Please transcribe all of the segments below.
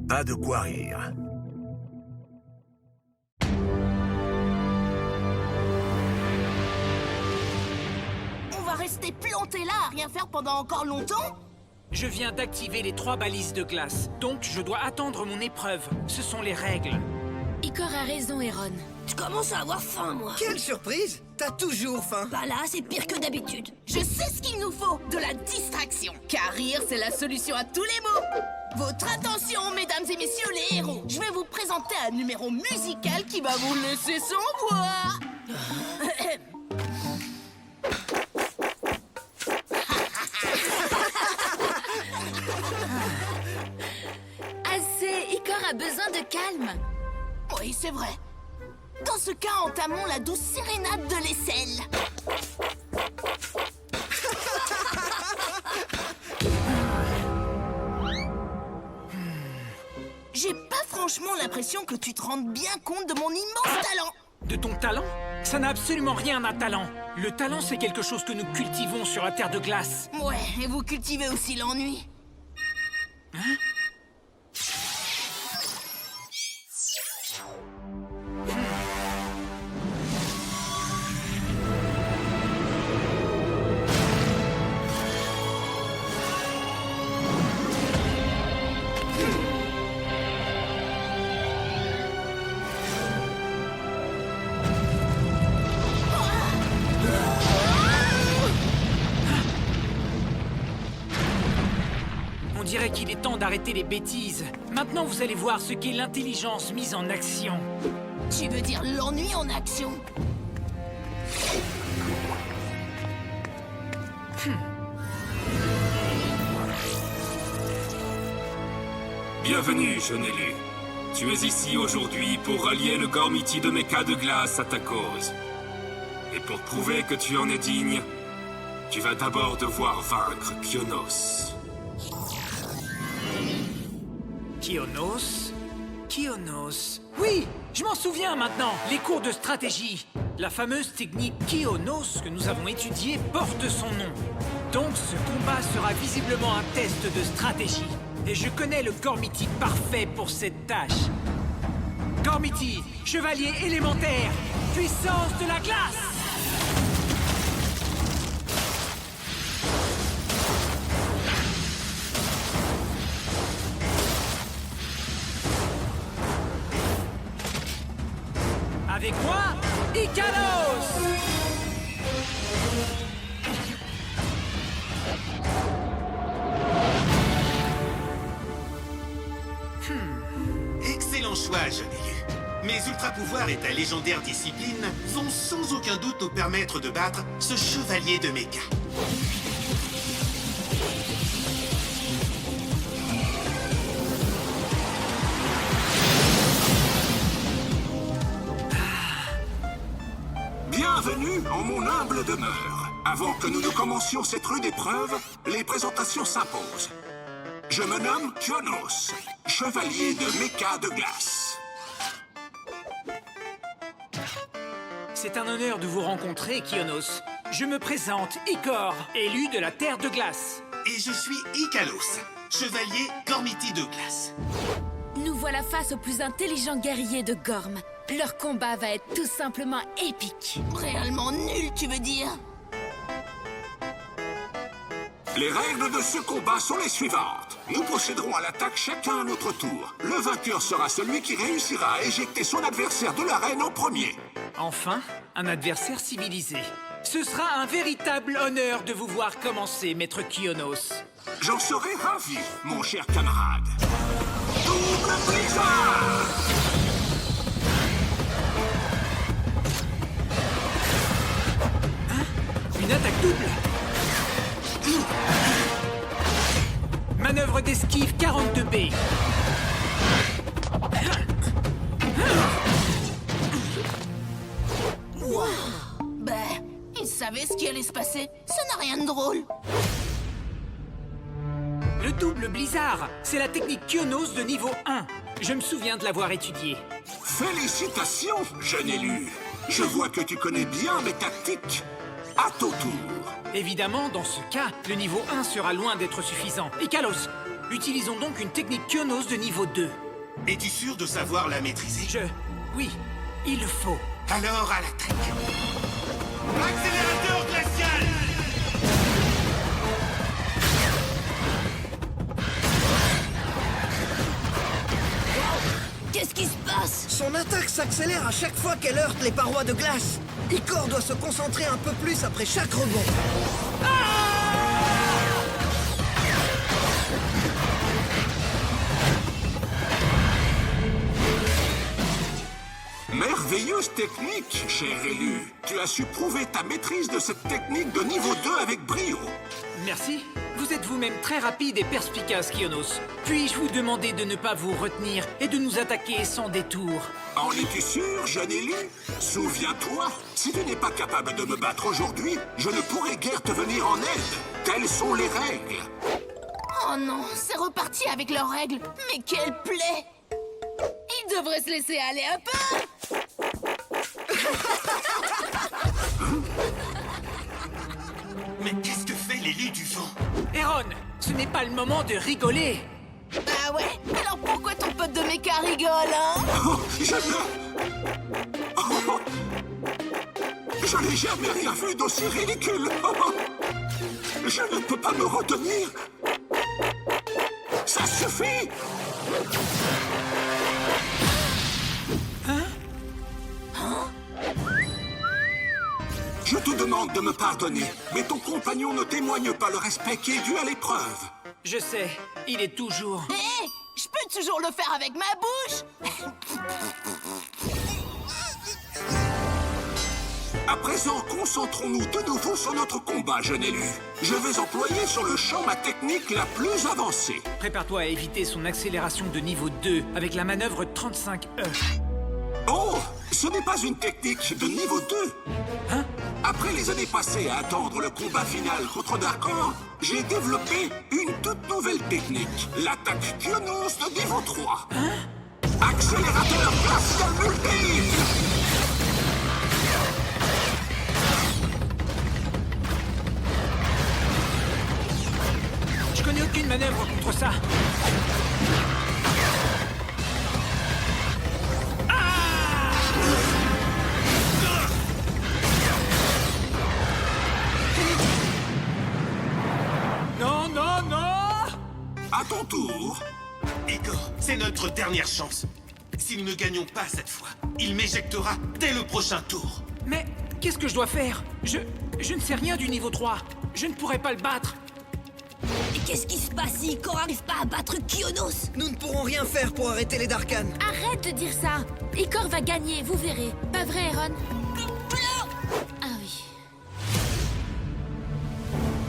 Pas de quoi rire. On va rester planté là à rien faire pendant encore longtemps? Je viens d'activer les 3 balises de glace, donc je dois attendre mon épreuve. Ce sont les règles. Icor a raison, Eron. Je commence à avoir faim, moi. Quelle surprise! T'as toujours faim. Bah là, c'est pire que d'habitude. Je sais ce qu'il nous faut, de la distraction. Car rire, c'est la solution à tous les maux. Votre attention, mesdames et messieurs les héros. Je vais vous présenter un numéro musical qui va vous laisser sans voix. Assez, Icor a besoin de calme. Oui, c'est vrai. Dans ce cas, entamons la douce sérénade de l'aisselle. J'ai pas franchement l'impression que tu te rendes bien compte de mon immense talent. De ton talent? Ça n'a absolument rien d'un talent. Le talent, c'est quelque chose que nous cultivons sur la terre de glace. Ouais, et vous cultivez aussi l'ennui. On dirait qu'il est temps d'arrêter les bêtises. Maintenant, vous allez voir ce qu'est l'intelligence mise en action. Tu veux dire l'ennui en action? Bienvenue, jeune élu. Tu es ici aujourd'hui pour rallier le Gormiti de Mecha de glace à ta cause. Et pour prouver que tu en es digne, tu vas d'abord devoir vaincre Kionos. Kionos? Kionos... Oui, je m'en souviens maintenant. Les cours de stratégie. La fameuse technique Kionos que nous avons étudiée porte son nom. Donc ce combat sera visiblement un test de stratégie. Et je connais le Gormiti parfait pour cette tâche. Gormiti, chevalier élémentaire, puissance de la glace! Avec moi, Ikalos! Excellent choix, jeune élu. Mes ultra-pouvoirs et ta légendaire discipline vont sans aucun doute nous permettre de battre ce chevalier de Mecha. Bienvenue en mon humble demeure. Avant que nous ne commencions cette rude épreuve, les présentations s'imposent. Je me nomme Kionos, chevalier de Mecha de glace. C'est un honneur de vous rencontrer, Kionos. Je me présente, Icor, élu de la Terre de Glace. Et je suis Ikalos, chevalier Gormiti de glace. Nous voilà face aux plus intelligents guerriers de Gorm. Leur combat va être tout simplement épique. Réellement nul, tu veux dire? Les règles de ce combat sont les suivantes. Nous procéderons à l'attaque chacun à notre tour. Le vainqueur sera celui qui réussira à éjecter son adversaire de l'arène en premier. Enfin, un adversaire civilisé. Ce sera un véritable honneur de vous voir commencer, maître Kionos. J'en serai ravi, mon cher camarade. Double blizzard! Une attaque double. Manœuvre d'esquive 42B. Ben, il savait ce qui allait se passer. Ça n'a rien de drôle. Le double blizzard, c'est la technique Kionos de niveau 1. Je me souviens de l'avoir étudiée. Félicitations, jeune élu. Je vois que tu connais bien mes tactiques. À ton tour. Évidemment, dans ce cas, le niveau 1 sera loin d'être suffisant. Ikalos, Utilisons donc une technique Kionos de niveau 2. Es-tu sûr de savoir la maîtriser? Oui, il le faut. Alors à l'attaque. Accélérateur glacial! Qu'est-ce qui se passe? Son attaque s'accélère à chaque fois qu'elle heurte les parois de glace. Icor doit se concentrer un peu plus après chaque rebond. Merveilleuse technique, cher élu. Tu as su prouver ta maîtrise de cette technique de niveau 2 avec brio. Merci. Vous êtes vous-même très rapide et perspicace, Kionos. Puis-je vous demander de ne pas vous retenir et de nous attaquer sans détour? En es-tu sûr, jeune élu? Souviens-toi, si tu n'es pas capable de me battre aujourd'hui, je ne pourrai guère te venir en aide. Telles sont les règles. Oh non, c'est reparti avec leurs règles. Mais quelle plaie! Ils devraient se laisser aller un peu. Mais qu'est-ce que fait l'élu du vent? Eron, ce n'est pas le moment de rigoler. Ah ouais? Alors pourquoi ton pote de méca rigole, hein? Oh, je n'ai jamais rien vu d'aussi ridicule. Je ne peux pas me retenir. Ça suffit. Je te demande de me pardonner, mais ton compagnon ne témoigne pas le respect qui est dû à l'épreuve. Je sais, il est toujours... Hé, je peux toujours le faire avec ma bouche. À présent, concentrons-nous de nouveau sur notre combat, jeune élu. Je vais employer sur le champ ma technique la plus avancée. Prépare-toi à éviter son accélération de niveau 2 avec la manœuvre 35E. Oh, ce n'est pas une technique de niveau 2. Hein? Après les années passées à attendre le combat final contre Darkor, j'ai développé une toute nouvelle technique, l'attaque Kionos de niveau 3. Accélérateur glacial multiple. Je connais aucune manœuvre contre ça. Non, non, non! À ton tour. Igor, c'est notre dernière chance. Si nous ne gagnons pas cette fois, il m'éjectera dès le prochain tour. Mais qu'est-ce que je dois faire? Je ne sais rien du niveau 3. Je ne pourrai pas le battre. Et qu'est-ce qui se passe si Icor n'arrive pas à battre Kionos? Nous ne pourrons rien faire pour arrêter les Darkhan. Arrête de dire ça. Icor va gagner, vous verrez. Pas vrai, Eron? Ah oui.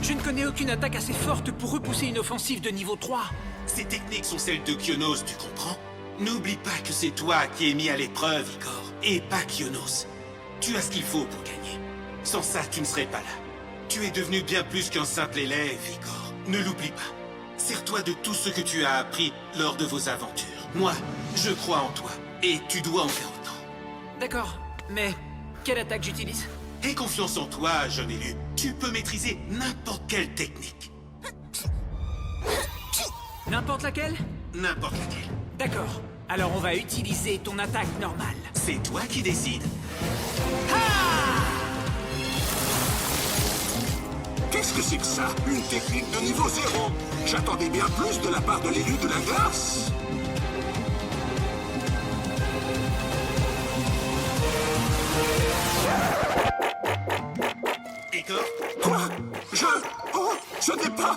Je ne connais aucune attaque assez forte pour repousser une offensive de niveau 3. Ces techniques sont celles de Kionos, tu comprends? N'oublie pas que c'est toi qui es mis à l'épreuve, Igor, et pas Kionos. Tu as ce qu'il faut pour gagner. Sans ça, tu ne serais pas là. Tu es devenu bien plus qu'un simple élève, Igor. Ne l'oublie pas. Sers-toi de tout ce que tu as appris lors de vos aventures. Moi, je crois en toi, et tu dois en faire autant. D'accord, mais quelle attaque j'utilise? Aie confiance en toi, jeune élu. Tu peux maîtriser n'importe quelle technique. N'importe laquelle? N'importe laquelle. D'accord. Alors on va utiliser ton attaque normale. C'est toi qui décides. Qu'est-ce que c'est que ça? Une technique de niveau 0? J'attendais bien plus de la part de l'élu de la glace. Igor, Quoi? Oh, ce n'est pas...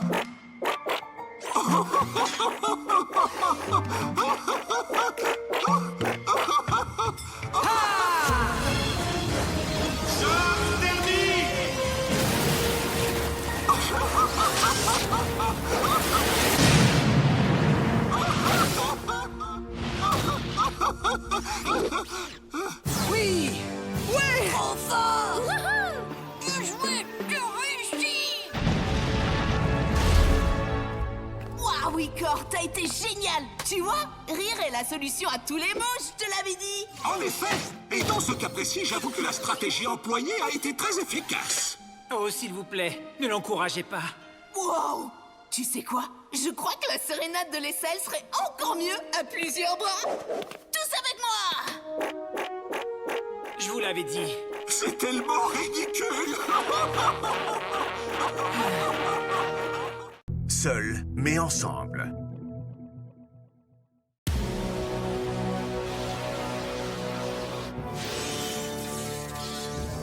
Charge thermique! Oui! Ouais! Trop fort! Bien joué! Tu réussis! Waouh, Icor, t'as été génial! Tu vois, rire est la solution à tous les maux, je te l'avais dit! En effet, et dans ce cas précis, j'avoue que la stratégie employée a été très efficace. Oh, s'il vous plaît, ne l'encouragez pas. Wow! Tu sais quoi? Je crois que la sérénade de l'aisselle serait encore mieux à plusieurs bras. Tous avec moi! Je vous l'avais dit. C'est tellement ridicule. Seuls, mais ensemble.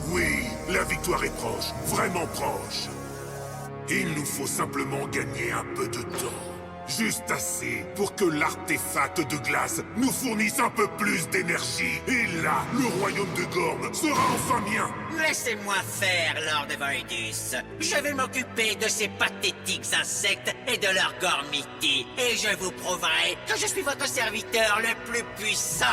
Oui, la victoire est proche, vraiment proche. Il nous faut simplement gagner un peu de temps. Juste assez pour que l'artefact de glace nous fournisse un peu plus d'énergie. Et là, le royaume de Gorm sera enfin mien. Laissez-moi faire, Lord Voidus. Je vais m'occuper de ces pathétiques insectes et de leur gormiti. Et je vous prouverai que je suis votre serviteur le plus puissant.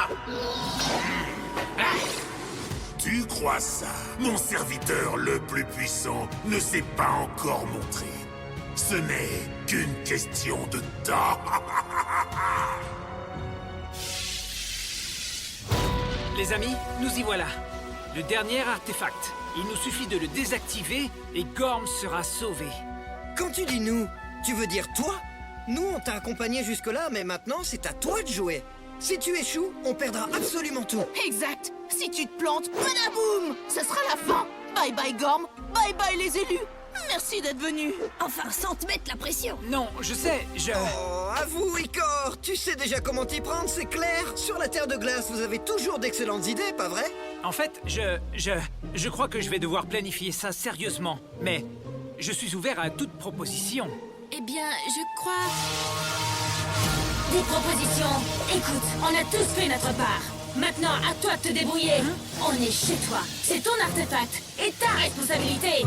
Tu crois ça? Mon serviteur le plus puissant ne s'est pas encore montré. Ce n'est qu'une question de temps. Les amis, nous y voilà. Le dernier artefact. Il nous suffit de le désactiver et Gorm sera sauvé. Quand tu dis nous, tu veux dire toi? Nous, on t'a accompagné jusque-là, mais maintenant, c'est à toi de jouer. Si tu échoues, on perdra absolument tout. Exact. Si tu te plantes, badaboum! Ce sera la fin. Bye bye Gorm, bye bye les élus. Merci d'être venus. Enfin, sans te mettre la pression. Non, je sais, Oh, avoue, Icor, tu sais déjà comment t'y prendre, c'est clair. Sur la Terre de Glace, vous avez toujours d'excellentes idées, pas vrai? En fait, je crois que je vais devoir planifier ça sérieusement. Mais je suis ouvert à toute proposition. Eh bien, je crois... Des propositions. Écoute, on a tous fait notre part. Maintenant, à toi de te débrouiller. On est chez toi. C'est ton artefact et ta responsabilité.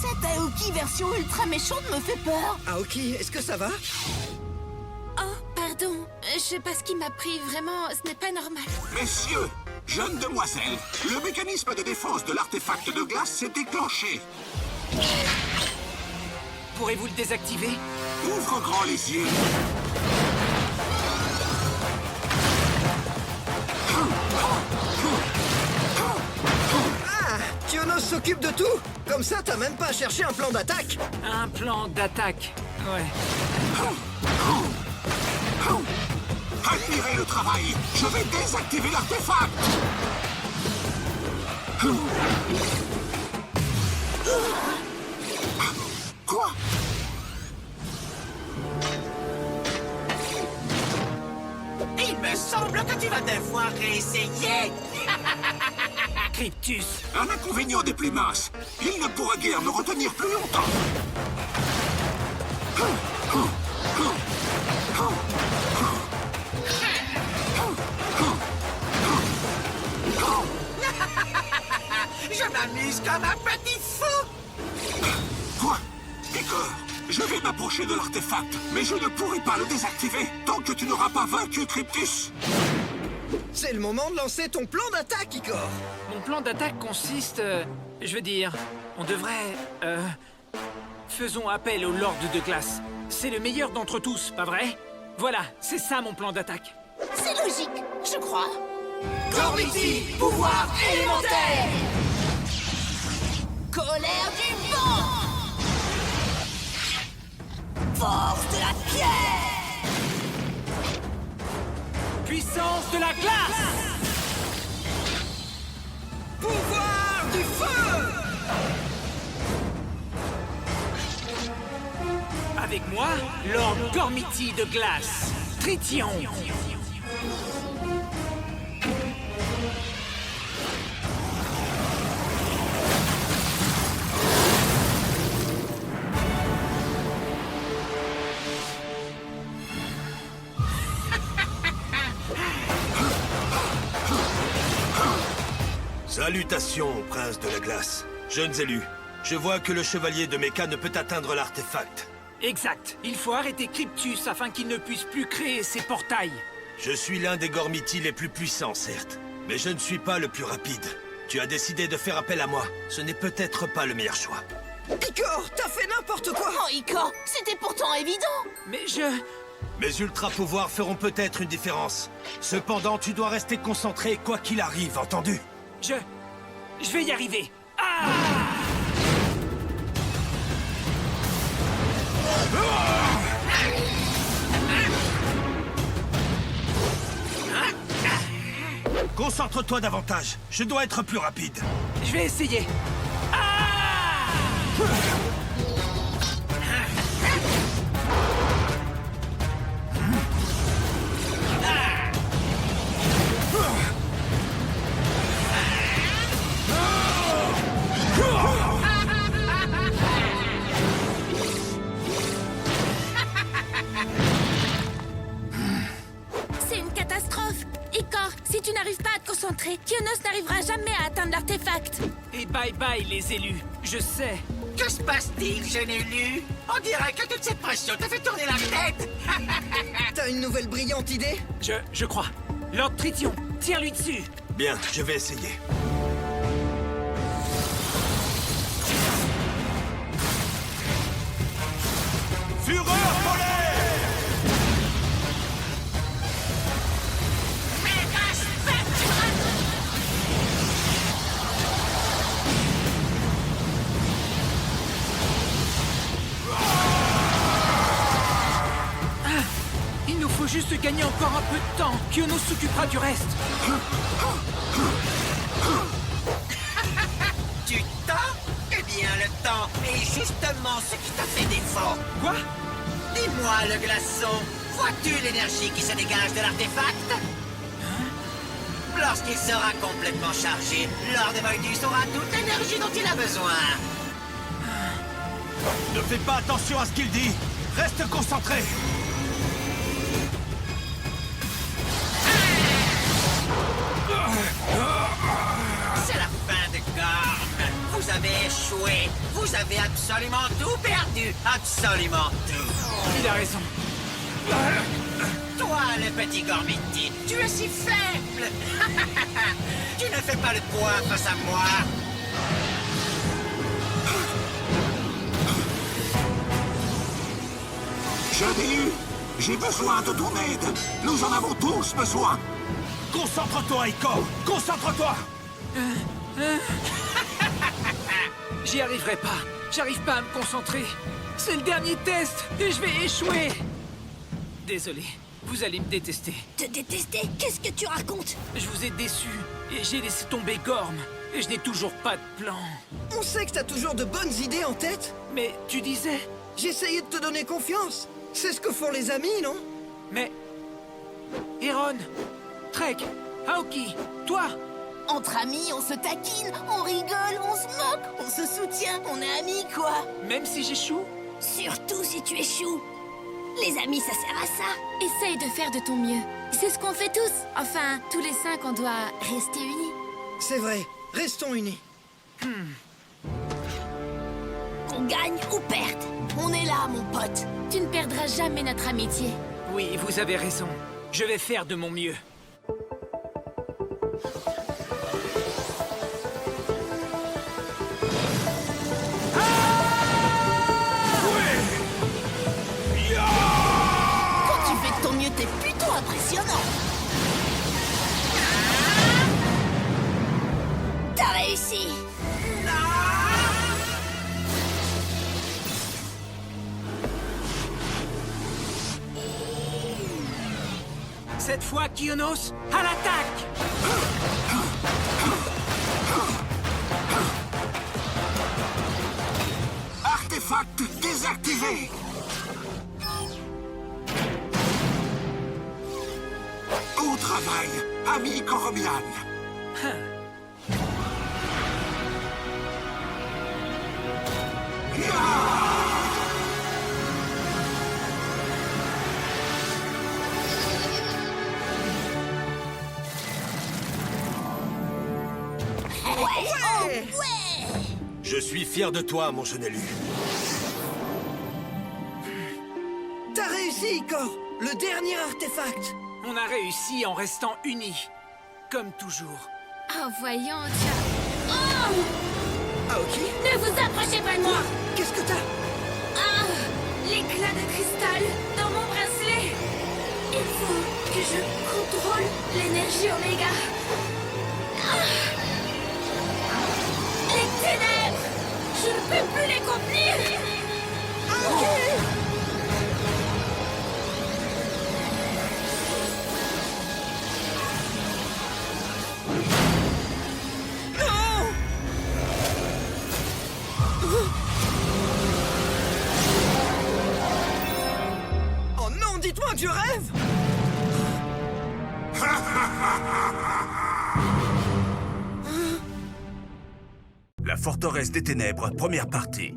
Cette Aoki version ultra méchante me fait peur. Aoki, est-ce que ça va? Oh, pardon. Je sais pas ce qui m'a pris. Vraiment, ce n'est pas normal. Messieurs, jeunes demoiselles, le mécanisme de défense de l'artefact de glace s'est déclenché. Pourrez-vous le désactiver? Ouvre grand les yeux. Ah, Kionos s'occupe de tout. Comme ça, t'as même pas à chercher un plan d'attaque. Un plan d'attaque. Ouais. Admirez le travail. Je vais désactiver l'artefact. Quoi? Il me semble que tu vas devoir réessayer. Cryptus. Un inconvénient des plus minces. Il ne pourra guère me retenir plus longtemps. Je m'amuse comme un petit fou. Quoi? Icor, je vais m'approcher de l'artefact, mais je ne pourrai pas le désactiver tant que tu n'auras pas vaincu Cryptus. C'est le moment de lancer ton plan d'attaque, Icor. Mon plan d'attaque consiste... je veux dire, on devrait... faisons appel au Lord de Glace. C'est le meilleur d'entre tous, pas vrai? Voilà, c'est ça mon plan d'attaque. C'est logique, je crois. Gormiti, pouvoir élémentaire. Colère du vent. Force de la pierre. Puissance de la glace. Pouvoir du feu. Avec moi, Lord Gormiti de Glace. Tritium. Salutations, prince de la glace. Jeunes élus, je vois que le chevalier de Mecha ne peut atteindre l'artefact. Exact. Il faut arrêter Cryptus afin qu'il ne puisse plus créer ses portails. Je suis l'un des Gormiti les plus puissants, certes. Mais je ne suis pas le plus rapide. Tu as décidé de faire appel à moi. Ce n'est peut-être pas le meilleur choix. Icor, t'as fait n'importe quoi. Oh, Icor, c'était pourtant évident. Mais Mes ultra-pouvoirs feront peut-être une différence. Cependant, tu dois rester concentré quoi qu'il arrive, entendu? Je vais y arriver. Ah! Concentre-toi davantage. Je dois être plus rapide. Je vais essayer. Ah! C'est une catastrophe. Icor, si tu n'arrives pas à te concentrer, Kionos n'arrivera jamais à atteindre l'artefact. Et bye bye les élus. Je sais. Que se passe-t-il, jeune élu? On dirait que toute cette pression t'a fait tourner la tête. T'as une nouvelle brillante idée? Je crois. Lord Tritium, tire-lui dessus. Bien, je vais essayer. Fureur polaire! Méga Spectre! Il nous faut juste gagner encore un peu de temps. Kionos s'occupera du reste. Du temps? Eh bien, le temps est justement ce qui t'a fait défaut. Quoi? Dis-moi, le glaçon, vois-tu l'énergie qui se dégage de l'artefact? Lorsqu'il sera complètement chargé, Lord Voidus aura toute l'énergie dont il a besoin. Ne fais pas attention à ce qu'il dit. Reste concentré. C'est la fin de Gorm. Vous avez échoué. Vous avez absolument tout perdu. Absolument tout. Il a raison. Toi, le petit Gormiti, tu es si faible. Tu ne fais pas le poids face à moi. Jeudi, j'ai besoin de ton aide. Nous en avons tous besoin. Concentre-toi, Icor. Concentre-toi. J'y arriverai pas. J'arrive pas à me concentrer. C'est le dernier test et je vais échouer. Désolé, vous allez me détester. Te détester? Qu'est-ce que tu racontes? Je vous ai déçu et j'ai laissé tomber Gorm. Et je n'ai toujours pas de plan. On sait que t'as toujours de bonnes idées en tête. Mais tu disais... J'essayais de te donner confiance. C'est ce que font les amis, non? Mais... Eron, Trek, Aoki, toi... Entre amis, on se taquine, on rigole, on se moque, on se soutient, on est amis, quoi. Même si j'échoue? Surtout si tu échoues. Les amis, ça sert à ça. Essaye de faire de ton mieux. C'est ce qu'on fait tous. Enfin, tous les 5, on doit rester unis. C'est vrai. Restons unis. Qu'on gagne ou perde. On est là, mon pote. Tu ne perdras jamais notre amitié. Oui, vous avez raison. Je vais faire de mon mieux. Quand tu fais de ton mieux, t'es plutôt impressionnant. T'as réussi. Cette fois, Kionos, à l'attaque! Artefact désactivé. Au travail, ami Corbian. Je suis fier de toi, mon jeune élu. T'as réussi, Icor. Le dernier artefact. On a réussi en restant unis. Comme toujours. Oh, voyons, tiens. Oh! Aoki, Ne vous approchez pas de moi! qu'est-ce que t'as? Ah! L'éclat de cristal dans mon bracelet! Il faut que je contrôle l'énergie Oméga. Ah! Les ténèbres! Je ne peux plus les contenir! Oh non, dites-moi que je rêve! La forteresse des ténèbres, première partie.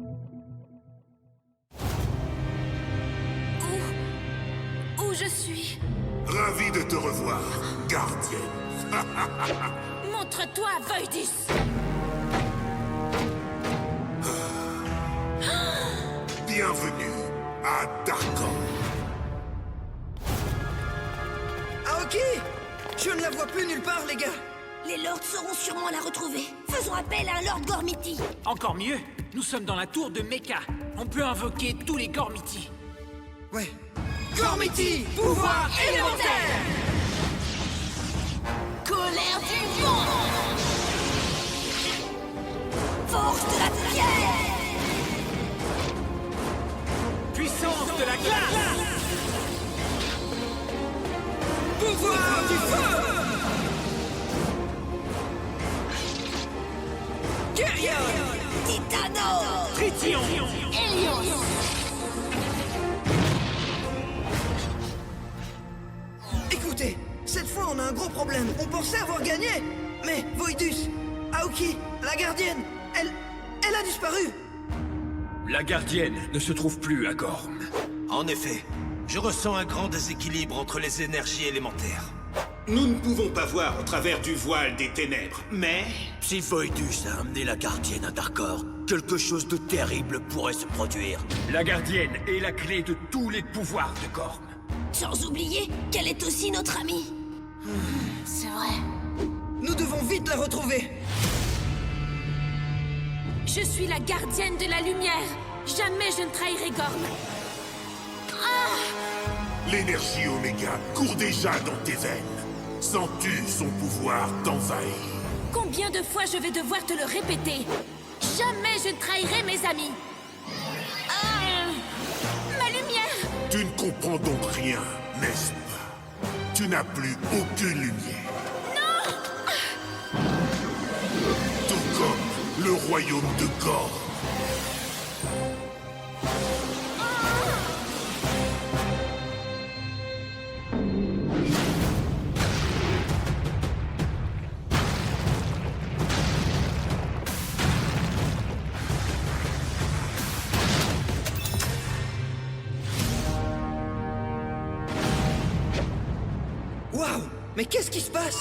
Où je suis? Ravi de te revoir, gardienne. Montre-toi, Voidus! Bienvenue à Darkon. Aoki! Je ne la vois plus nulle part, les gars! Les lords sauront sûrement la retrouver. Faisons appel à un Lord Gormiti. Encore mieux, nous sommes dans la tour de Mecha. On peut invoquer tous les Gormiti. Ouais. Gormiti! Pouvoir élémentaire! Colère du vent! Force de la pierre! Puissance de la glace! Pouvoir du feu! Guerrier! Titano! Trition! Hélios! Écoutez, cette fois on a un gros problème. On pensait avoir gagné. Mais Voidus, Aoki, la gardienne, elle a disparu. La gardienne ne se trouve plus à Gorm. En effet, je ressens un grand déséquilibre entre les énergies élémentaires. Nous ne pouvons pas voir au travers du voile des ténèbres, mais... Si Voidus a amené la gardienne à Darkor, quelque chose de terrible pourrait se produire. La gardienne est la clé de tous les pouvoirs de Gorm. Sans oublier qu'elle est aussi notre amie. C'est vrai. Nous devons vite la retrouver. Je suis la gardienne de la lumière. Jamais je ne trahirai Gorm. L'énergie Oméga court déjà dans tes veines. Sens-tu son pouvoir t'envahir? Combien de fois je vais devoir te le répéter? Jamais je ne trahirai mes amis. Ma lumière! Tu ne comprends donc rien, n'est-ce pas? Tu n'as plus aucune lumière. Non! Tout comme le royaume de Gorm. Waouh! Mais qu'est-ce qui se passe?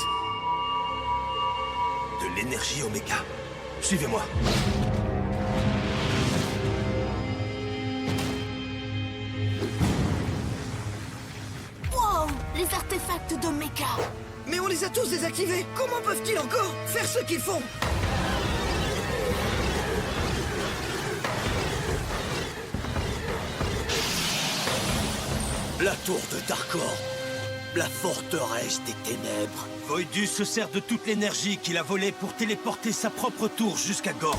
De l'énergie Oméga. Suivez-moi. Wow! Les artefacts de Mecha! Mais on les a tous désactivés. Comment peuvent-ils encore faire ce qu'ils font? La tour de Darkor. La forteresse des ténèbres. Voidus se sert de toute l'énergie qu'il a volée pour téléporter sa propre tour jusqu'à Gorm.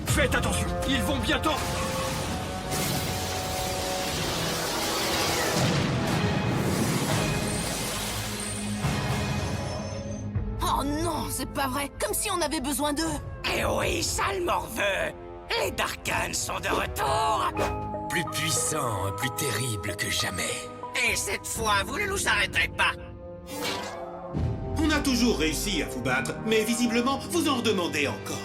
Faites attention, ils vont bientôt... Oh non, c'est pas vrai! Comme si on avait besoin d'eux! Eh oui, sale morveux! Les Darkans sont de retour! Plus puissant, plus terrible que jamais. Et cette fois, vous ne nous arrêterez pas! On a toujours réussi à vous battre, mais visiblement, vous en redemandez encore.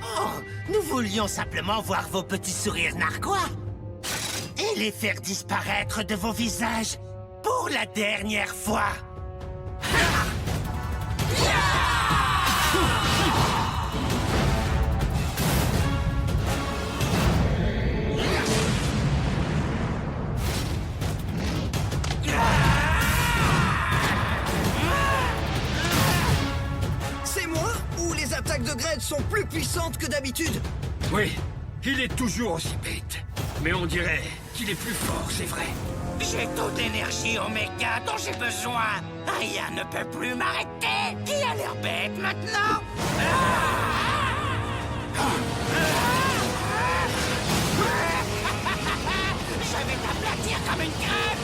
Oh, nous voulions simplement voir vos petits sourires narquois et les faire disparaître de vos visages pour la dernière fois. C'est moi? Ou les attaques de Gred sont plus puissantes que d'habitude? Oui, il est toujours aussi bête. Mais on dirait qu'il est plus fort, c'est vrai. J'ai toute l'énergie Oméga dont j'ai besoin. Rien ne peut plus m'arrêter. Qui a l'air bête maintenant? Je vais t'aplatir comme une crêpe.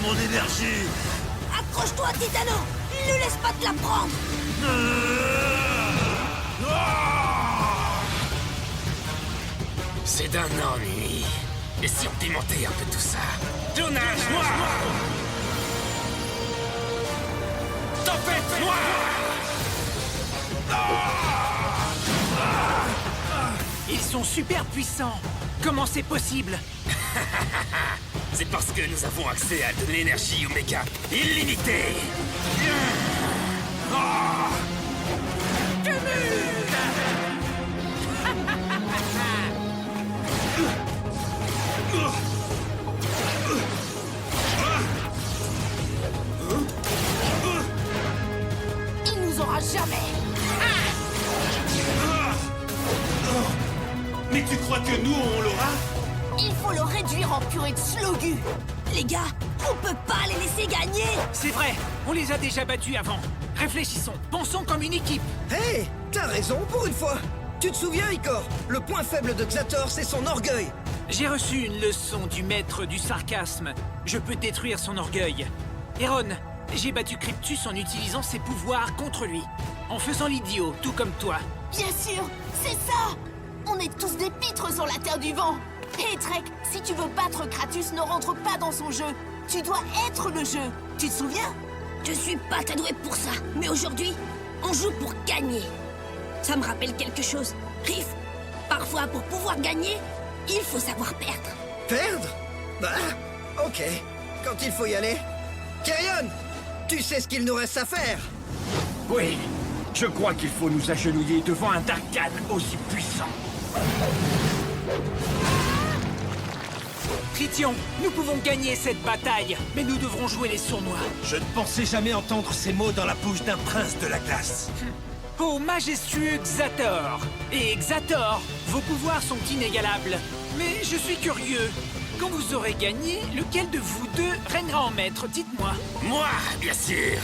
mon énergie. Accroche-toi, Titano. Ne laisse pas te la prendre. C'est d'un ennui. Et si on démontait un peu tout ça? Tournage noir! Tempête noire! Ils sont super puissants. Comment c'est possible? C'est parce que nous avons accès à de l'énergie Oméga illimitée. Il nous aura jamais. Mais tu crois que nous, on l'aura? Il faut le réduire en purée de slogu. Les gars, on peut pas les laisser gagner. C'est vrai, on les a déjà battus avant. Réfléchissons, pensons comme une équipe. Hé, t'as raison pour une fois. Tu te souviens, Icor? Le point faible de Xator, c'est son orgueil. J'ai reçu une leçon du maître du sarcasme. Je peux détruire son orgueil. Héron, j'ai battu Cryptus en utilisant ses pouvoirs contre lui. En faisant l'idiot, tout comme toi. Bien sûr, c'est ça. On est tous des pitres sur la Terre du Vent. Hé, Trek, si tu veux battre Kratos, ne rentre pas dans son jeu. Tu dois être le jeu. Tu te souviens? Je suis pas cadoué pour ça. Mais aujourd'hui, on joue pour gagner. Ça me rappelle quelque chose. Riff, parfois pour pouvoir gagner, il faut savoir perdre. Perdre? Bah, ok. Quand il faut y aller. Kyrion, tu sais ce qu'il nous reste à faire. Oui, je crois qu'il faut nous agenouiller devant un Darkhan aussi puissant. Tritium, nous pouvons gagner cette bataille, mais nous devrons jouer les sournois. Je ne pensais jamais entendre ces mots dans la bouche d'un prince de la glace. Ô majestueux Xator! Et Xator, vos pouvoirs sont inégalables. Mais je suis curieux. Quand vous aurez gagné, lequel de vous deux régnera en maître? Dites-moi. Moi, bien sûr.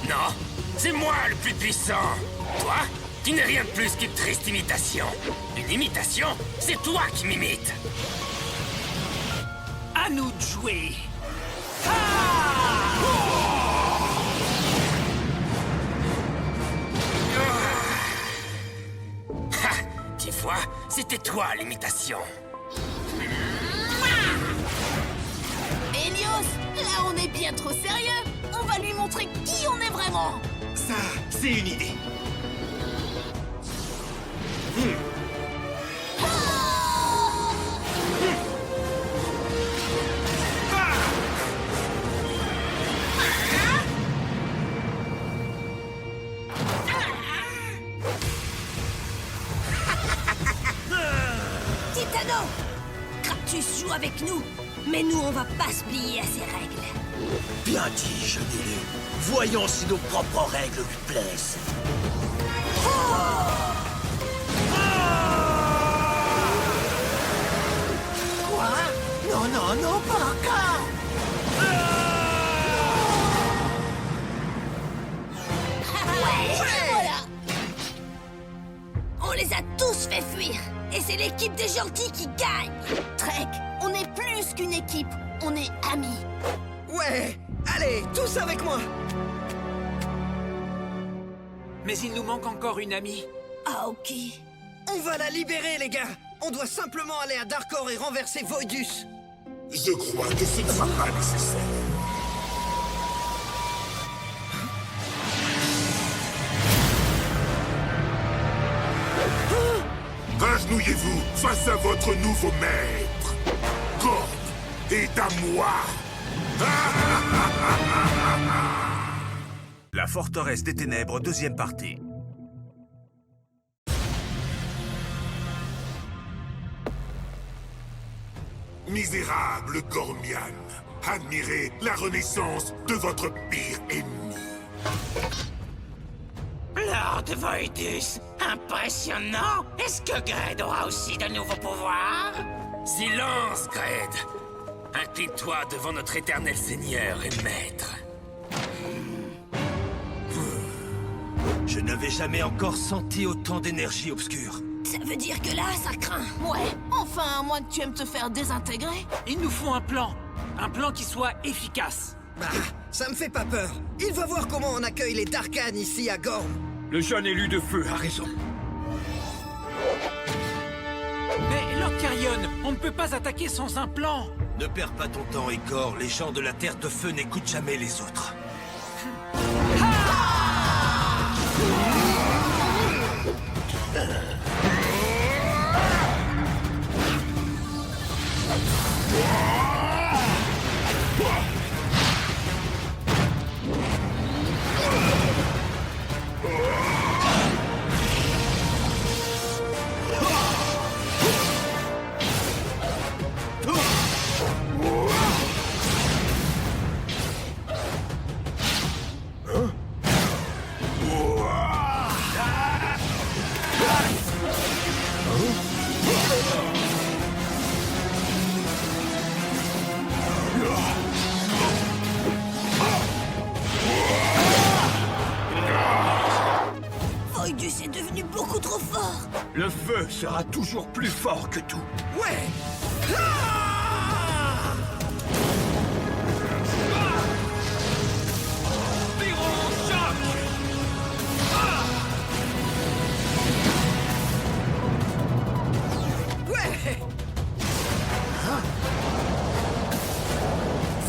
Non, c'est moi le plus puissant. Toi, tu n'es rien de plus qu'une triste imitation. Une imitation, c'est toi qui m'imites. À nous de jouer. Ha! Tu vois, c'était toi l'imitation. Helios, là on est bien trop sérieux. On va lui montrer qui on est vraiment. Ça, c'est une idée. Titano! Kratos joue avec nous, mais nous on va pas se plier à ses règles. Bien dit, jeune élu. Voyons si nos propres règles lui plaisent. Quoi? Non, non, non, pas encore! Voilà. On les a tous fait fuir, et c'est l'équipe des gentils qui gagne. Trek, on est plus qu'une équipe. On est amis. Ouais, allez, tous avec moi. Mais il nous manque encore une amie. Ah, ok. On va la libérer, les gars. On doit simplement aller à Darkor et renverser Voidus. Je crois que ce ne sera pas nécessaire. Agenouillez-vous face à votre nouveau maître. Gorg est à moi. La forteresse des ténèbres, deuxième partie. Misérable Gormian, admirez la renaissance de votre pire ennemi. Lord Voidus, impressionnant! Est-ce que Gred aura aussi de nouveaux pouvoirs? Silence, Gred. Incline-toi devant notre éternel seigneur et maître. Je n'avais jamais encore senti autant d'énergie obscure. Ça veut dire que là, ça craint. Ouais, enfin, à moins que tu aimes te faire désintégrer. Il nous faut un plan. Un plan qui soit efficace. Bah, ça me fait pas peur. Il va voir comment on accueille les Darkhan ici à Gorm. Le jeune élu de feu a raison. Mais Lord Carrion, on ne peut pas attaquer sans un plan. Ne perds pas ton temps, Igor. Les gens de la Terre de Feu n'écoutent jamais les autres. Voidus est devenu beaucoup trop fort. Le feu sera toujours plus fort que tout. Ouais. Ouais.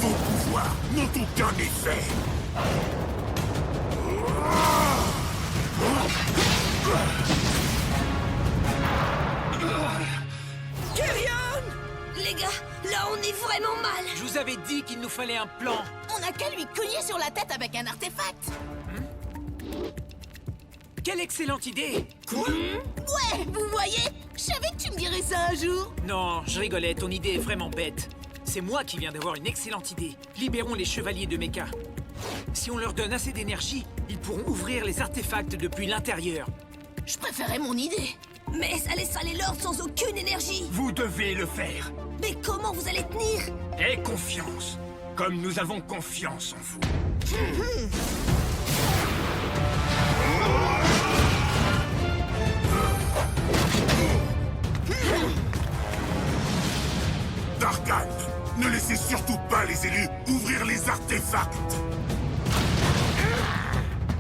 Vos pouvoirs n'ont aucun effet. Les gars, là on est vraiment mal. Je vous avais dit qu'il nous fallait un plan. On n'a qu'à lui cogner sur la tête avec un artefact. Quelle excellente idée! Quoi? Ouais, vous voyez? Je savais que tu me dirais ça un jour. Non, je rigolais, ton idée est vraiment bête. C'est moi qui viens d'avoir une excellente idée. Libérons les chevaliers de Mecha. Si on leur donne assez d'énergie, ils pourront ouvrir les artefacts depuis l'intérieur. Je préférais mon idée. Mais ça laissera les lords sans aucune énergie. Vous devez le faire. Mais comment vous allez tenir? Aie confiance. Comme nous avons confiance en vous. Darkhan, ne laissez surtout pas les élus ouvrir les artefacts.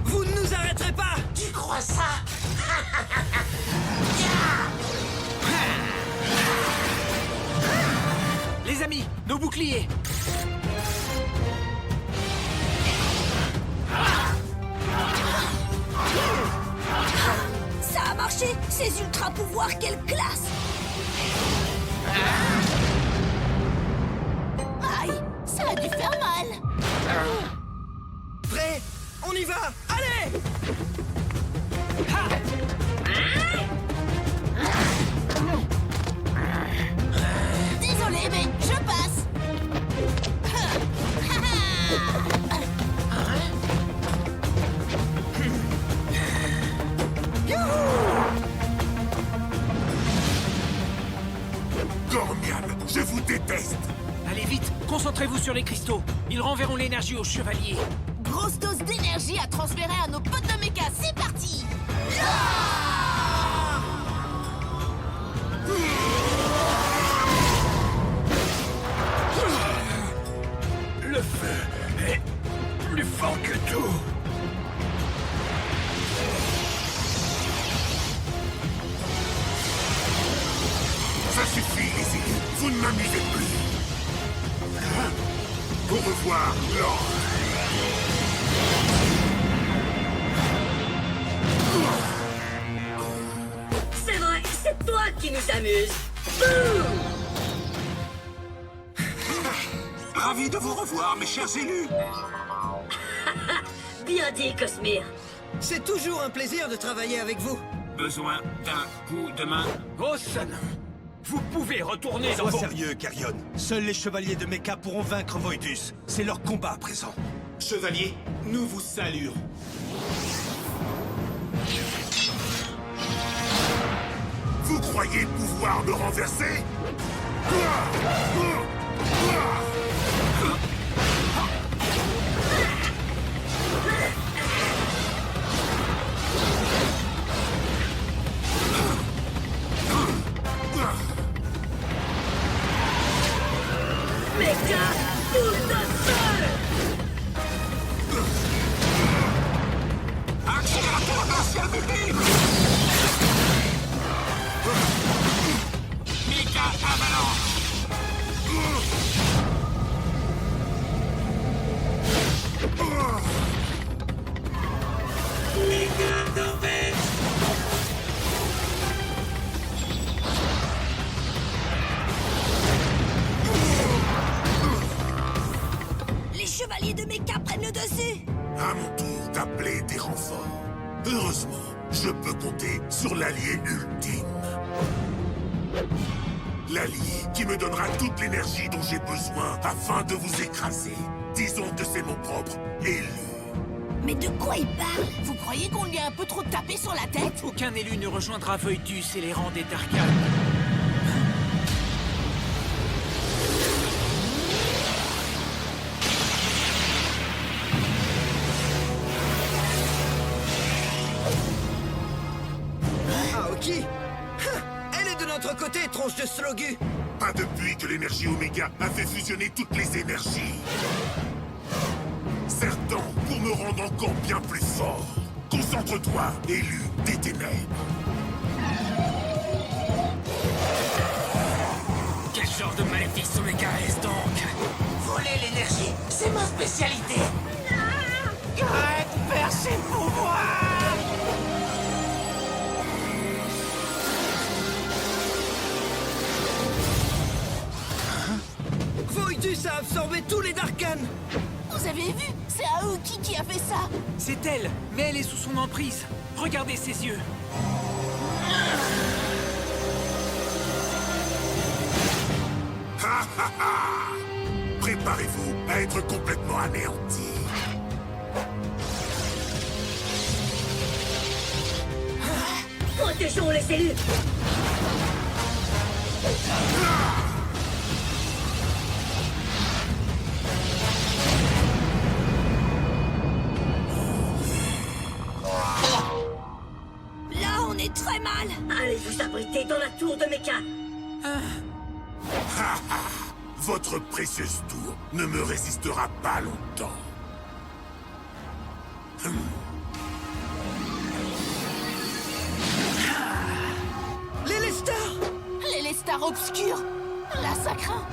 Vous ne nous arrêterez pas. Tu crois ça? Les amis, nos boucliers! Ça a marché. Ces ultra pouvoirs, quelle classe! Aïe, ça a dû faire mal. Prêt? On y va. Allez. Désolé, mais je passe. Gormian, je vous déteste. Allez vite, concentrez-vous sur les cristaux. Ils renverront l'énergie aux chevaliers. Grosse dose d'énergie à transférer à nos potes de méca. C'est parti. Le feu est plus fort que tout. Ça suffit, les élus. Vous ne m'amusez plus. Au revoir, Lord. C'est vrai, c'est toi qui nous amuse. Ravi de vous revoir, mes chers élus. Bien dit, Cosmere. C'est toujours un plaisir de travailler avec vous. Besoin d'un coup de main. Oh, ça non. Vous pouvez retourner dans Sois vos... sérieux, Carrion. Seuls les chevaliers de Mecha pourront vaincre Voidus. C'est leur combat à présent. Chevalier, nous vous saluons. Vous croyez pouvoir me renverser? Mecha Méga avalanche. Les chevaliers de Mecha prennent le dessus. À mon tour d'appeler des renforts. Heureusement, je peux compter sur l'allié ultime. L'allié qui me donnera toute l'énergie dont j'ai besoin afin de vous écraser. Disons que c'est mon propre élu. Mais de quoi il parle? Vous croyez qu'on lui a un peu trop tapé sur la tête? Aucun élu ne rejoindra Voidus et les rangs des Darkhan. Aoki! Elle est de notre côté, tronche de Slogu! Pas depuis que l'énergie Oméga a fait fusionner toutes les énergies. Certain pour me rendre encore bien plus fort. Concentre-toi, élu des ténèbres. Quel genre de maléfice Oméga est-ce donc? Voler l'énergie, c'est ma spécialité. Récupère ses pouvoirs. Voidus a absorbé tous les Darkhan! Vous avez vu? C'est Aoki qui a fait ça. C'est elle, mais elle est sous son emprise. Regardez ses yeux. Ha ha ha! Préparez-vous à être complètement anéanti. Protégeons les cellules. Là, on est très mal. Allez vous abriter dans la tour de Mecha. Ha ha! Votre précieuse tour ne me résistera pas longtemps. Les Lestar! Les Lestar obscurs. Là, ça craint.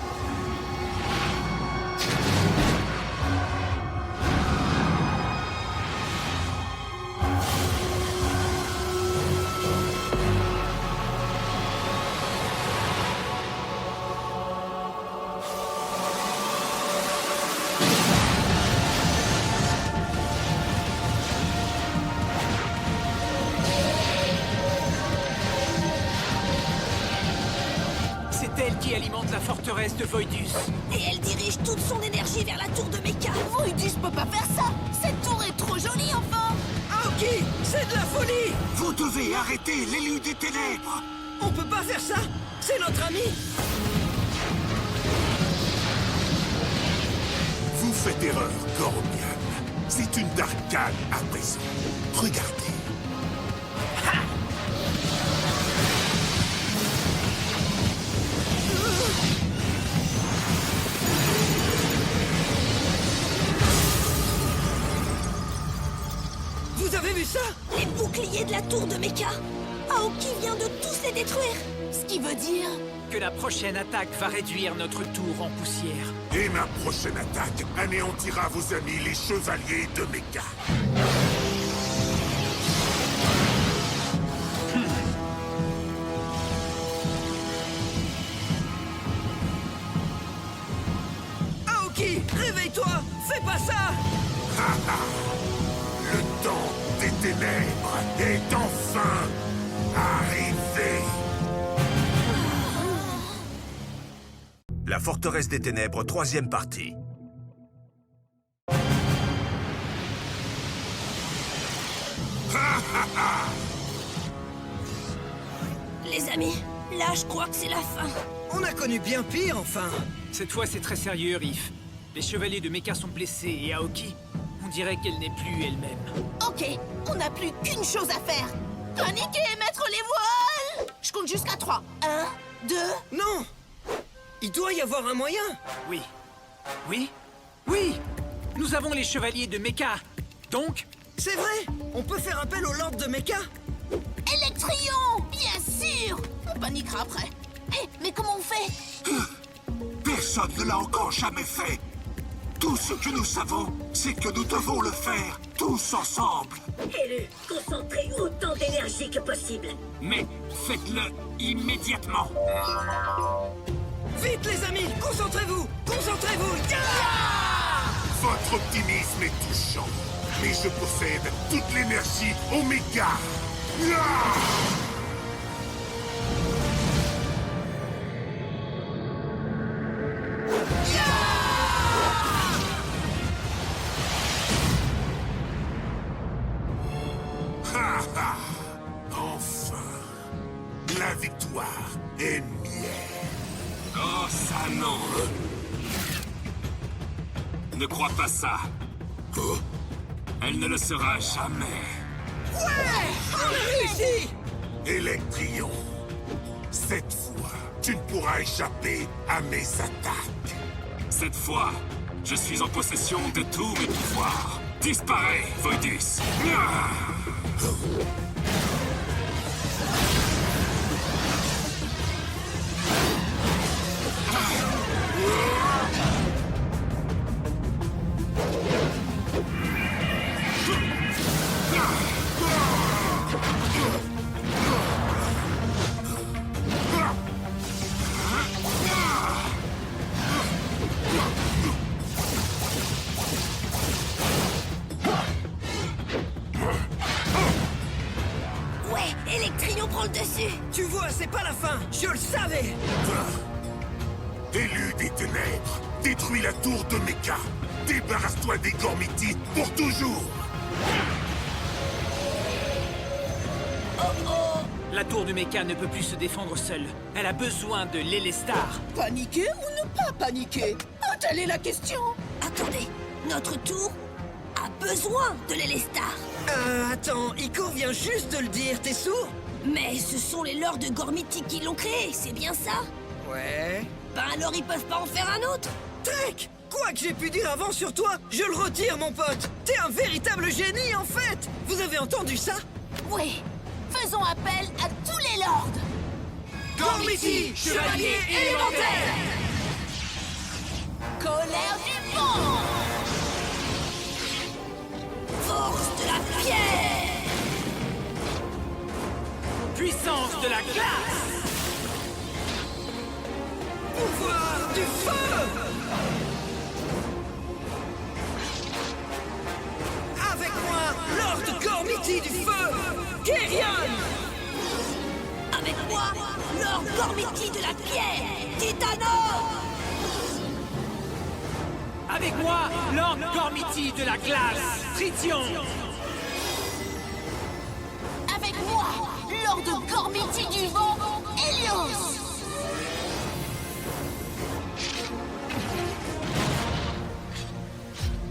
C'est elle qui alimente la forteresse de Voidus. Et elle dirige toute son énergie vers la tour de Mecha. Voidus peut pas faire ça. Cette tour est trop jolie, enfin. Aoki! C'est de la folie! Vous devez arrêter l'élu des ténèbres. On peut pas faire ça! C'est notre ami! Vous faites erreur, Gormian. C'est une Darkhan à présent. Regardez. Vous avez vu ça? Les boucliers de la tour de Mecha. Aoki vient de tous les détruire. Ce qui veut dire... Que la prochaine attaque va réduire notre tour en poussière. Et ma prochaine attaque anéantira vos amis les chevaliers de Mecha. Aoki! Réveille-toi! Fais pas ça! Ha ha! Le temps des ténèbres est enfin arrivé. La forteresse des ténèbres, 3e partie. Les amis, là, je crois que c'est la fin. On a connu bien pire, enfin! Cette fois, c'est très sérieux, Riff. Les chevaliers de Mecha sont blessés et Aoki, on dirait qu'elle n'est plus elle-même. Ok, on n'a plus qu'une chose à faire. Paniquer, mettre les voiles. Je compte jusqu'à 3. 1, 2... Non! Il doit y avoir un moyen! Oui. Oui? Oui! Nous avons les chevaliers de Mecha. Donc, C'est vrai! On peut faire appel au Lord de Mecha? Electrion! Bien sûr! On paniquera après. Hé, mais comment on fait? Personne ne l'a encore jamais fait. Tout ce que nous savons, c'est que nous devons le faire, tous ensemble. Élu, concentrez autant d'énergie que possible. Mais faites-le immédiatement. Vite les amis, concentrez-vous! Concentrez-vous! Votre optimisme est touchant, mais je possède toute l'énergie Oméga. Ha ha! Enfin, la victoire est mienne. Oh, ça non. Ne crois pas ça. Elle ne le sera jamais. Ouais! On a réussi! Electrion, cette fois, tu ne pourras échapper à mes attaques. Cette fois, je suis en possession de tous mes pouvoirs. Disparais, Voidus. Ouais, Electrion prend le dessus. Tu vois, c'est pas la fin! Je le savais! Élu des ténèbres, détruis la tour de Mecha. Débarrasse-toi des Gormiti pour toujours. La tour du Mecha ne peut plus se défendre seule. Elle a besoin de l'Elestar. Paniquer ou ne pas paniquer? Ah, telle est la question! Attendez, notre tour a besoin de l'Elestar. Attends, Icor vient juste de le dire, t'es sourd? Mais ce sont les lords de Gormiti qui l'ont créé, c'est bien ça? Ouais... Ben alors ils peuvent pas en faire un autre? Trek! Quoi que j'ai pu dire avant sur toi, je le retire, mon pote! T'es un véritable génie, en fait! Vous avez entendu ça? Oui, faisons appel à tous les lords! Gormiti, chevalier élémentaire! Colère du vent! Force de la pierre! Puissance de la glace! Pouvoir du feu! Avec moi, Lord Gormiti du feu, Kerion! Avec moi, Lord Gormiti de la pierre, Titano! Avec moi, Lord Gormiti de la glace, Tritium! Avec moi, Lord Gormiti du vent, Helios!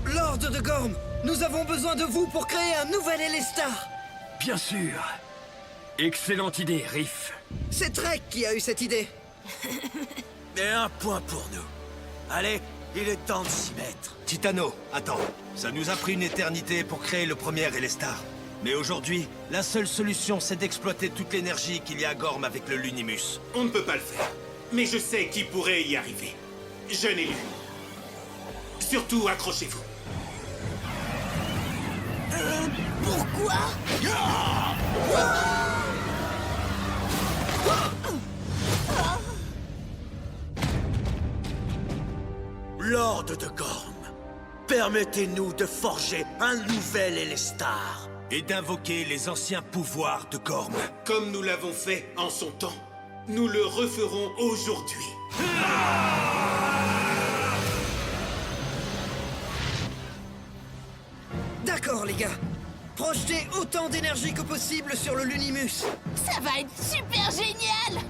Lord de Gorm, nous avons besoin de vous pour créer un nouvel Elestar! Bien sûr. Excellente idée, Riff. C'est Trek qui a eu cette idée. Et un point pour nous. Allez, il est temps de s'y mettre. Titano, attends. Ça nous a pris une éternité pour créer le premier Elestar. Mais aujourd'hui, la seule solution, c'est d'exploiter toute l'énergie qu'il y a à Gorm avec le Lunimus. On ne peut pas le faire. Mais je sais qui pourrait y arriver. Jeune élu. Surtout, accrochez-vous. Pourquoi? Lord de Gorm, permettez-nous de forger un nouvel Elestar. Et d'invoquer les anciens pouvoirs de Gorm. Comme nous l'avons fait en son temps, nous le referons aujourd'hui. D'accord, les gars. Projetez autant d'énergie que possible sur le Lunimus. Ça va être super génial!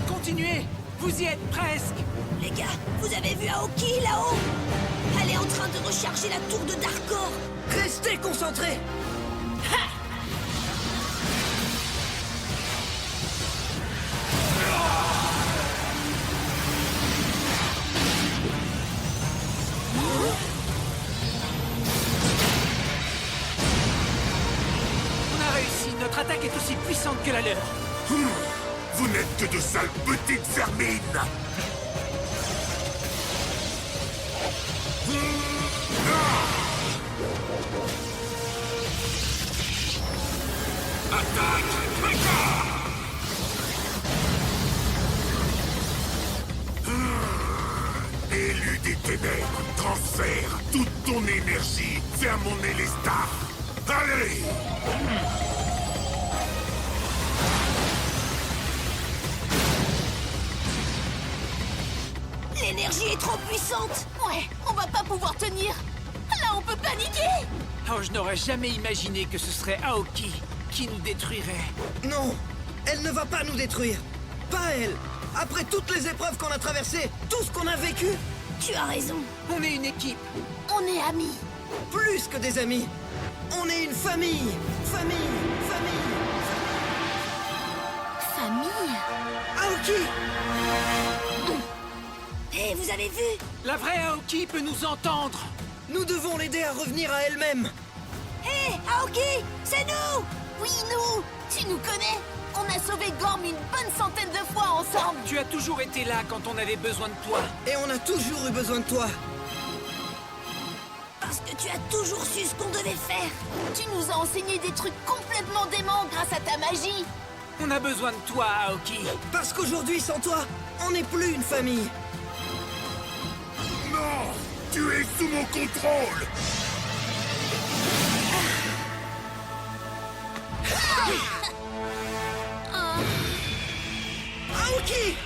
Continuez! Vous y êtes presque! Les gars, vous avez vu Aoki là-haut? Elle est en train de recharger la tour de Darkor. Restez concentrés! Notre attaque est aussi puissante que la leur. Vous n'êtes que de sales petites vermines. Attaque Mecha! Élu des ténèbres, transfère toute ton énergie vers mon Elestar. Allez! L'énergie est trop puissante. Ouais, on va pas pouvoir tenir. Là, on peut paniquer. Oh, je n'aurais jamais imaginé que ce serait Aoki qui nous détruirait. Non, elle ne va pas nous détruire. Pas elle. Après toutes les épreuves qu'on a traversées, tout ce qu'on a vécu. Tu as raison. On est une équipe. On est amis. Plus que des amis. On est une famille. Famille. Famille. Aoki! Hé, vous avez vu? La vraie Aoki peut nous entendre. Nous devons l'aider à revenir à elle-même. Hé, Aoki, c'est nous! Oui, nous. Tu nous connais. On a sauvé Gorm une bonne centaine de fois ensemble. Tu as toujours été là quand on avait besoin de toi. Et on a toujours eu besoin de toi. Parce que tu as toujours su ce qu'on devait faire. Tu nous as enseigné des trucs complètement déments grâce à ta magie. On a besoin de toi, Aoki. Parce qu'aujourd'hui, sans toi, on n'est plus une famille. Non! Tu es sous mon contrôle! Aoki!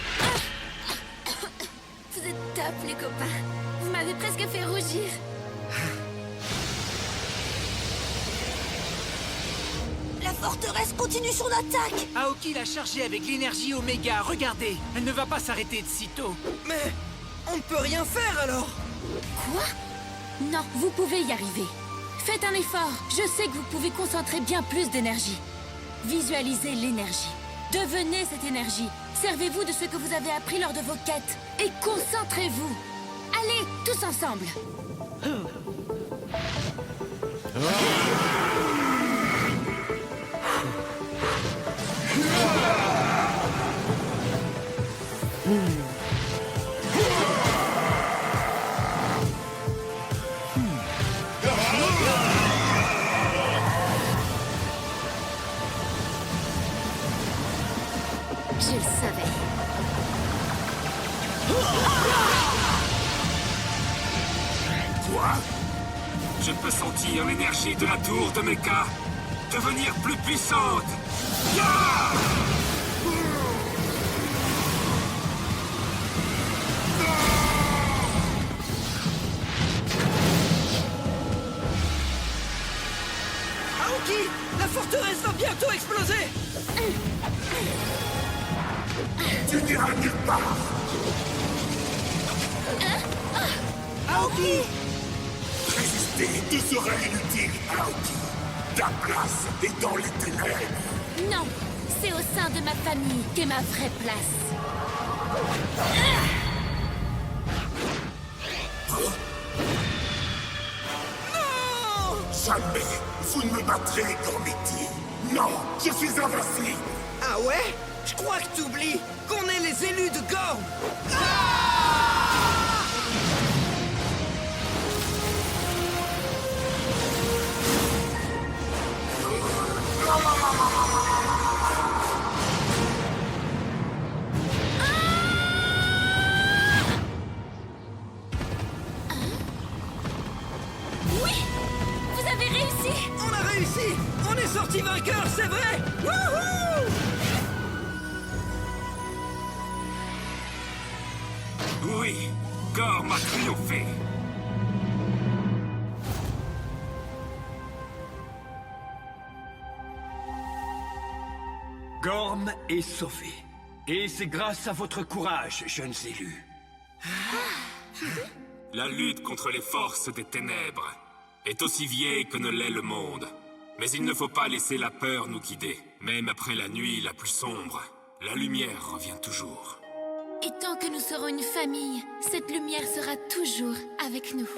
Vous êtes top, les copains. Vous m'avez presque fait rougir. La forteresse continue son attaque. Aoki l'a chargée avec l'énergie Oméga. Regardez, elle ne va pas s'arrêter de sitôt. Mais on ne peut rien faire alors. Quoi? Non, vous pouvez y arriver. Faites un effort. Je sais que vous pouvez concentrer bien plus d'énergie. Visualisez l'énergie. Devenez cette énergie. Servez-vous de ce que vous avez appris lors de vos quêtes. Et concentrez-vous. Allez, tous ensemble. Je le savais. Quoi? Je peux sentir l'énergie de la tour de Mecha devenir plus puissante. Ya! Aoki! La forteresse va bientôt exploser! Tu n'iras nulle part! Aoki! Résister te sera inutile, Aoki. Ta place est dans les ténèbres. Non, c'est au sein de ma famille qu'est ma vraie place. Jamais vous ne me battrez, Gormiti. Non, je suis invincible. Ah ouais? Je crois que t'oublies qu'on est les élus de Gorm. Oui! Vous avez réussi! On a réussi! On est sorti vainqueur, c'est vrai! Wouhou! Oui, Gorm a triomphé. Gorm est sauvé. Et c'est grâce à votre courage, jeunes élus. La lutte contre les forces des ténèbres est aussi vieille que ne l'est le monde. Mais il ne faut pas laisser la peur nous guider. Même après la nuit la plus sombre, la lumière revient toujours. Et tant que nous serons une famille, cette lumière sera toujours avec nous.